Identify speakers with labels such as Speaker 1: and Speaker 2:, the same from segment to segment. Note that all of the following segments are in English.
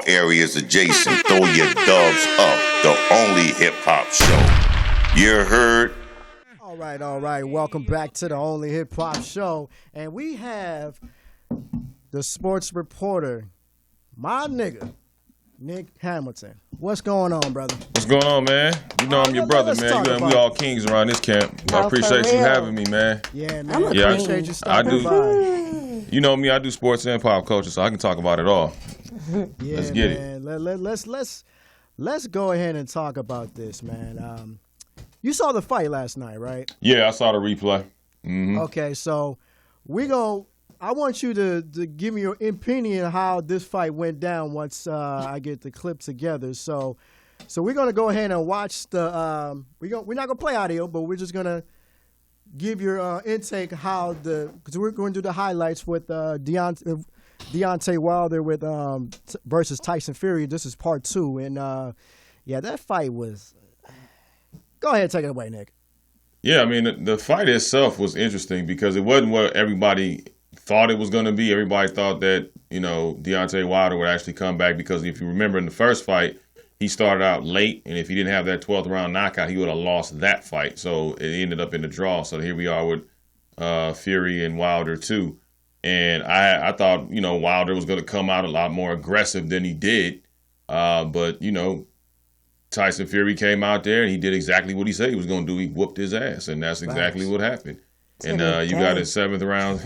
Speaker 1: areas adjacent, throw your dubs up. The only hip-hop show. You heard?
Speaker 2: All right. Welcome back to the only hip-hop show. And we have the sports reporter, my nigga, Nick Hamilton. What's going on, brother?
Speaker 3: What's going on, man? You know I'm your brother, man. We all kings around this camp. I appreciate you having me, man.
Speaker 2: Yeah, man. I appreciate you stopping by.
Speaker 3: You know me, I do sports and pop culture, so I can talk about it all.
Speaker 2: Yeah,
Speaker 3: let's get
Speaker 2: it. Let's go ahead and talk about this, man. You saw the fight last night, right?
Speaker 3: Yeah, I saw the replay. Mm-hmm.
Speaker 2: Okay, so I want you to give me your opinion of how this fight went down once I get the clip together. So we're gonna go ahead and watch the. We're not gonna play audio, but we're just gonna give your intake because we're going to do the highlights with Deontay Wilder versus Tyson Fury. This is part 2, and that fight was. Go ahead, take it away, Nick.
Speaker 3: Yeah, I mean the fight itself was interesting because it wasn't what everybody thought it was going to be. Everybody thought that, Deontay Wilder would actually come back because if you remember in the first fight, he started out late, and if he didn't have that 12th round knockout, he would have lost that fight. So it ended up in the draw. So here we are with Fury and Wilder too. And I thought, Wilder was going to come out a lot more aggressive than he did. But Tyson Fury came out there and he did exactly what he said he was going to do. He whooped his ass, and that's exactly what happened. And you got his 7th round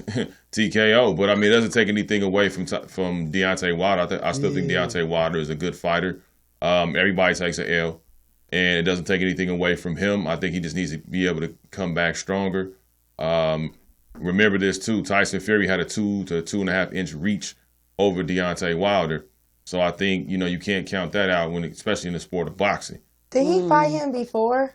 Speaker 3: TKO. But, it doesn't take anything away from Deontay Wilder. I still think Deontay Wilder is a good fighter. Everybody takes an L, and it doesn't take anything away from him. I think he just needs to be able to come back stronger. Remember this, too. Tyson Fury had a 2 to 2.5 inch reach over Deontay Wilder. So I think, you can't count that out, especially in the sport of boxing.
Speaker 4: Did he fight him before?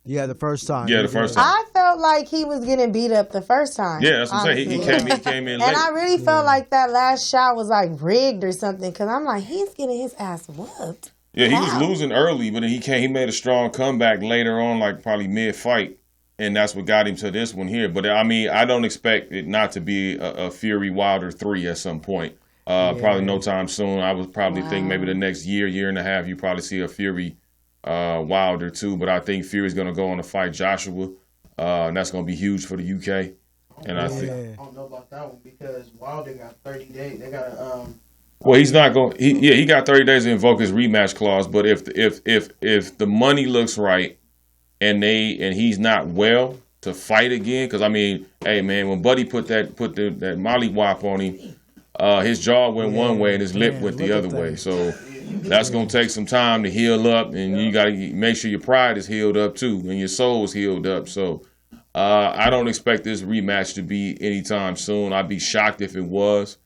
Speaker 2: Yeah, the first time.
Speaker 3: Yeah, the first time.
Speaker 4: I felt like he was getting beat up the first time.
Speaker 3: Yeah, that's what I'm saying. He came in late.
Speaker 4: And I really felt like that last shot was like rigged or something because I'm like, he's getting his ass whooped.
Speaker 3: Yeah, he was losing early, but then he made a strong comeback later on, like probably mid-fight, and that's what got him to this one here. But, I don't expect it not to be a Fury Wilder 3 at some point. Probably no time soon. I would probably think maybe the next year and a half, you probably see a Fury Wilder too. But I think Fury's going to go on to fight Joshua, and that's going to be huge for the UK. And I
Speaker 5: don't know about that one because Wilder got 30 days. They got a
Speaker 3: Well, he's not going. He got 30 days to invoke his rematch clause. But if the money looks right, and he's not well to fight again, because hey man, when Buddy put that Molly wop on him. His jaw went one way and his lip went the other way. So that's going to take some time to heal up, and you got to make sure your pride is healed up too, and your soul is healed up. So I don't expect this rematch to be anytime soon. I'd be shocked if it was.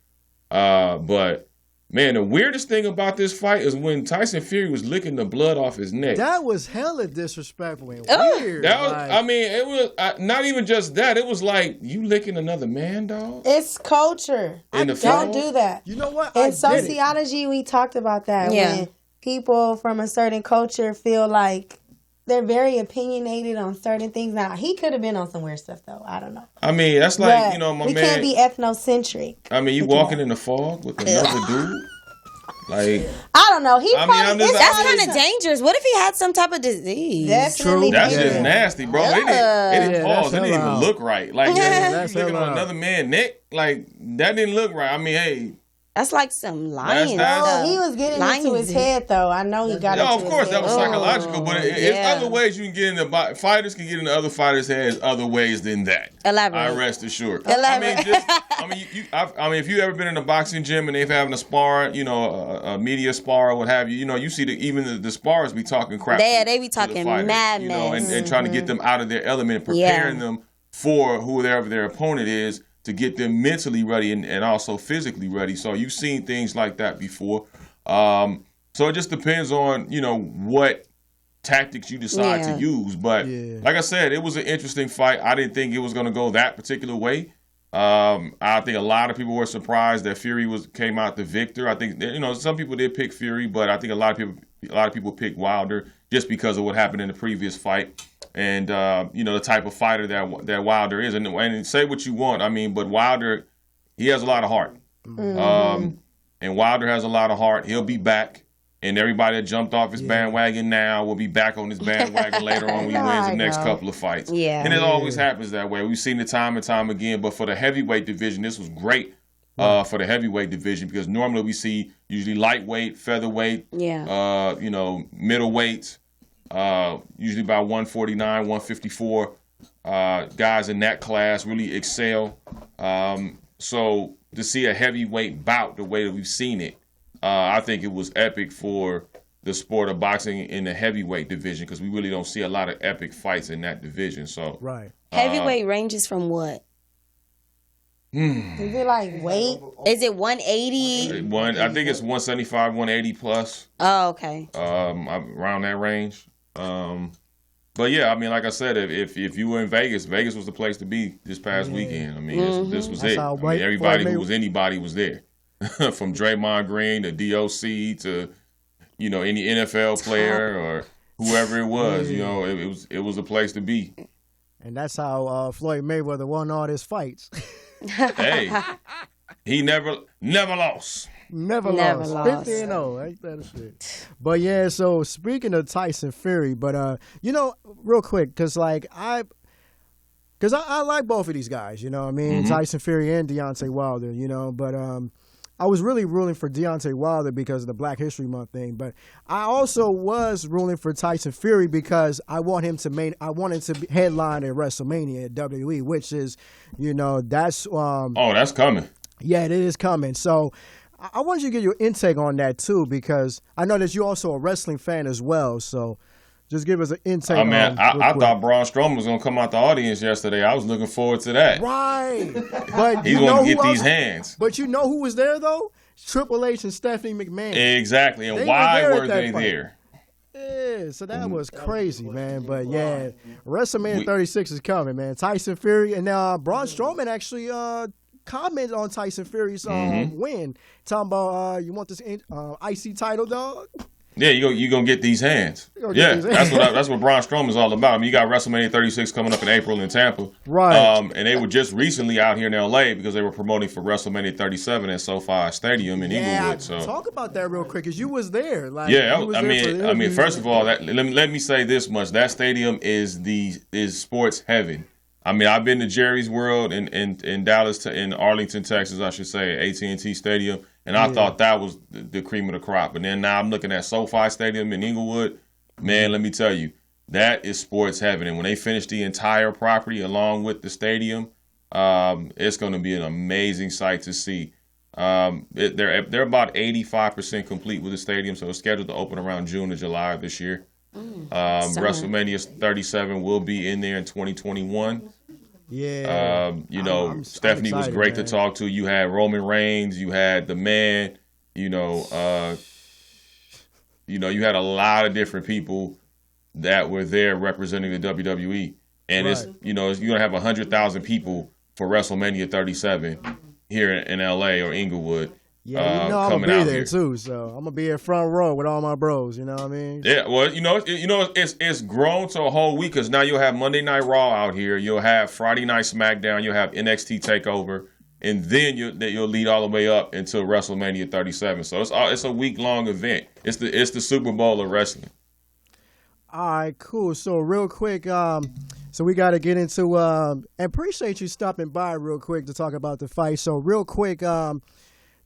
Speaker 3: But man, the weirdest thing about this fight is when Tyson Fury was licking the blood off his neck.
Speaker 2: That was hella disrespectful and weird.
Speaker 3: That was, it was not even just that. It was like, you licking another man, dog?
Speaker 4: It's culture. Don't do that.
Speaker 2: You know what?
Speaker 4: In sociology, we talked about that.
Speaker 6: Yeah.
Speaker 4: When people from a certain culture feel like they're very opinionated on certain things. Now, he could have been on some weird stuff, though. I don't know.
Speaker 3: That's like, my
Speaker 4: we
Speaker 3: man.
Speaker 4: can't be ethnocentric.
Speaker 3: You walking in the fog with another dude? Like,
Speaker 4: I don't know.
Speaker 6: That's kind of dangerous. What if he had some type of disease?
Speaker 4: Definitely.
Speaker 3: That's just nasty, bro. It didn't pause. It didn't even look right. Like, looking on another man's neck, like, that didn't look right. Hey.
Speaker 6: That's like some lion
Speaker 4: He
Speaker 6: stuff.
Speaker 4: was getting into his head, though. I know he got into his head.
Speaker 3: Of course, that was psychological, but it's other ways you can get into fighters can get into other fighters' heads other ways than that.
Speaker 6: Elaborate.
Speaker 3: I rest assured.
Speaker 6: Elaborate.
Speaker 3: If you ever been in a boxing gym and they've having a spar, a media spar or what have you, you see even the spars be talking crap.
Speaker 6: They be talking madness.
Speaker 3: and trying to get them out of their element, preparing them for whoever their opponent is, to get them mentally ready and also physically ready. So you've seen things like that before. So it just depends on, what tactics you decide to use. But like I said, it was an interesting fight. I didn't think it was going to go that particular way. I think a lot of people were surprised that Fury came out the victor. I think, some people did pick Fury, but I think a lot of people picked Wilder just because of what happened in the previous fight. And, the type of fighter that Wilder is. And say what you want, but Wilder, he has a lot of heart. and Wilder has a lot of heart. He'll be back. And everybody that jumped off his bandwagon now will be back on his bandwagon later on when he wins the next couple of fights.
Speaker 6: Yeah.
Speaker 3: And it always happens that way. We've seen it time and time again. But for the heavyweight division, this was great for the heavyweight division because normally we see usually lightweight, featherweight, middleweight, usually about 149, 154. Guys in that class really excel. So to see a heavyweight bout the way that we've seen it, I think it was epic for the sport of boxing in the heavyweight division because we really don't see a lot of epic fights in that division. So
Speaker 6: heavyweight ranges from what?
Speaker 4: Is it like weight?
Speaker 6: Is it 180?
Speaker 3: I think it's 175, 180 plus.
Speaker 6: Oh, okay.
Speaker 3: Around that range. But yeah, I mean, like I said, if you were in Vegas, Vegas was the place to be this past weekend. I mean, this was it. I mean, everybody who was anybody was there. From Draymond Green to DOC to, any NFL player or whoever it was, it was a place to be. And
Speaker 2: that's how Floyd Mayweather won all his fights.
Speaker 3: Hey, he never lost.
Speaker 2: Never lost. 50-0. Ain't that a shit? But yeah, so speaking of Tyson Fury, but real quick, because I like both of these guys, you know what I mean? Tyson Fury and Deontay Wilder, but I was really rooting for Deontay Wilder because of the Black History Month thing, but I also was rooting for Tyson Fury because I want him to headline at WrestleMania at WWE, which is, that's
Speaker 3: that's coming.
Speaker 2: Yeah, it is coming. So I want you to get your intake on that too because I know that you're also a wrestling fan as well. So just give us an intake.
Speaker 3: I thought Braun Strowman was going to come out the audience yesterday. I was looking forward to that.
Speaker 2: Right. But
Speaker 3: he's going to get these hands.
Speaker 2: But you know who was there, though? Triple H and Stephanie McMahon.
Speaker 3: Exactly. And why were they there?
Speaker 2: Yeah, so that was crazy, man. But yeah, WrestleMania 36 is coming, man. Tyson Fury. And now Braun Strowman actually commented on Tyson Fury's win. Talking about, you want this IC title, dog?
Speaker 3: Yeah, you're going to get these hands. That's what Braun Strowman is all about. I mean, you got WrestleMania 36 coming up in April in Tampa.
Speaker 2: Right.
Speaker 3: And they were just recently out here in L.A. because they were promoting for WrestleMania 37 at SoFi Stadium in Inglewood. So
Speaker 2: talk about that real quick because you was there.
Speaker 3: First of all, let me say this much. That stadium is sports heaven. I mean, I've been to Jerry's World in Dallas, in Arlington, Texas, I should say, AT&T Stadium. And I thought that was the cream of the crop. But then now I'm looking at SoFi Stadium in Inglewood. Man, let me tell you, that is sports heaven. And when they finish the entire property along with the stadium, it's going to be an amazing sight to see. They're about 85% complete with the stadium, so it's scheduled to open around June or July of this year. WrestleMania 37 will be in there in 2021.
Speaker 2: Yeah.
Speaker 3: Stephanie was great to talk to. You had Roman Reigns, you had the man, you had a lot of different people that were there representing the WWE. And it's you're gonna have 100,000 people for WrestleMania 37 here in LA or Inglewood.
Speaker 2: Yeah, I'm gonna be there too, so I'm gonna be in front row with all my bros. You know what I mean?
Speaker 3: Yeah, well, it's grown to a whole week because now you'll have Monday Night Raw out here, you'll have Friday Night SmackDown, you'll have NXT Takeover, and then you'll lead all the way up until WrestleMania 37. So it's a week-long event. It's the Super Bowl of wrestling.
Speaker 2: All right, cool. So real quick, so we got to get into and appreciate you stopping by real quick to talk about the fight. So real quick,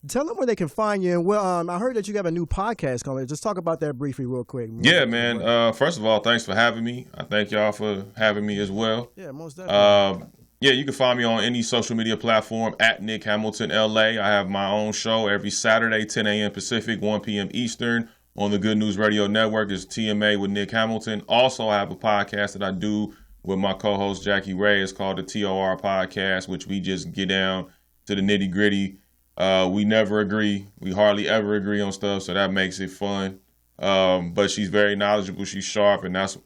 Speaker 2: tell them where they can find you. And I heard that you have a new podcast coming. Just talk about that briefly real quick.
Speaker 3: Yeah, man. First of all, thanks for having me. I thank y'all for having me as well.
Speaker 2: Yeah, most definitely.
Speaker 3: You can find me on any social media platform at Nick Hamilton LA. I have my own show every Saturday, 10 a.m. Pacific, 1 p.m. Eastern on the Good News Radio Network. It's TMA with Nick Hamilton. Also, I have a podcast that I do with my co-host Jackie Ray. It's called the TOR Podcast, which we just get down to the nitty gritty. We never agree. We hardly ever agree on stuff, so that makes it fun. But she's very knowledgeable. She's sharp, and that's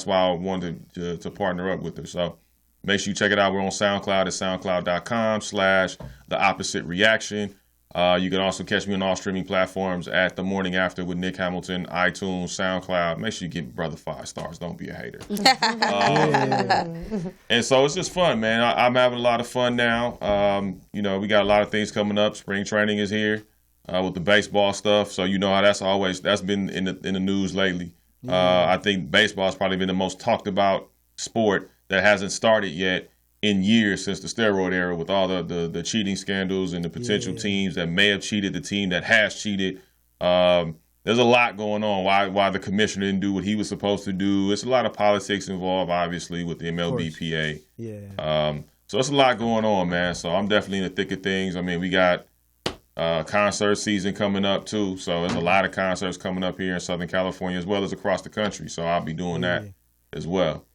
Speaker 3: why I wanted to partner up with her. So make sure you check it out. We're on SoundCloud at soundcloud.com/theoppositereaction. You can also catch me on all streaming platforms at The Morning After with Nick Hamilton, iTunes, SoundCloud. Make sure you give Brother 5 stars. Don't be a hater. And so it's just fun, man. I'm having a lot of fun now. We got a lot of things coming up. Spring training is here. with the baseball stuff. So you know how that's been in the news lately. I think baseball has probably been the most talked about sport that hasn't started yet in years since the steroid era, with all the cheating scandals and the potential teams that may have cheated, the team that has cheated. There's a lot going on. Why the commissioner didn't do what he was supposed to do. It's a lot of politics involved, obviously, with the MLBPA.
Speaker 2: Yeah.
Speaker 3: So it's a lot going on, man. So I'm definitely in the thick of things. I mean, we got concert season coming up too. So there's a lot of concerts coming up here in Southern California as well as across the country. So I'll be doing that as well.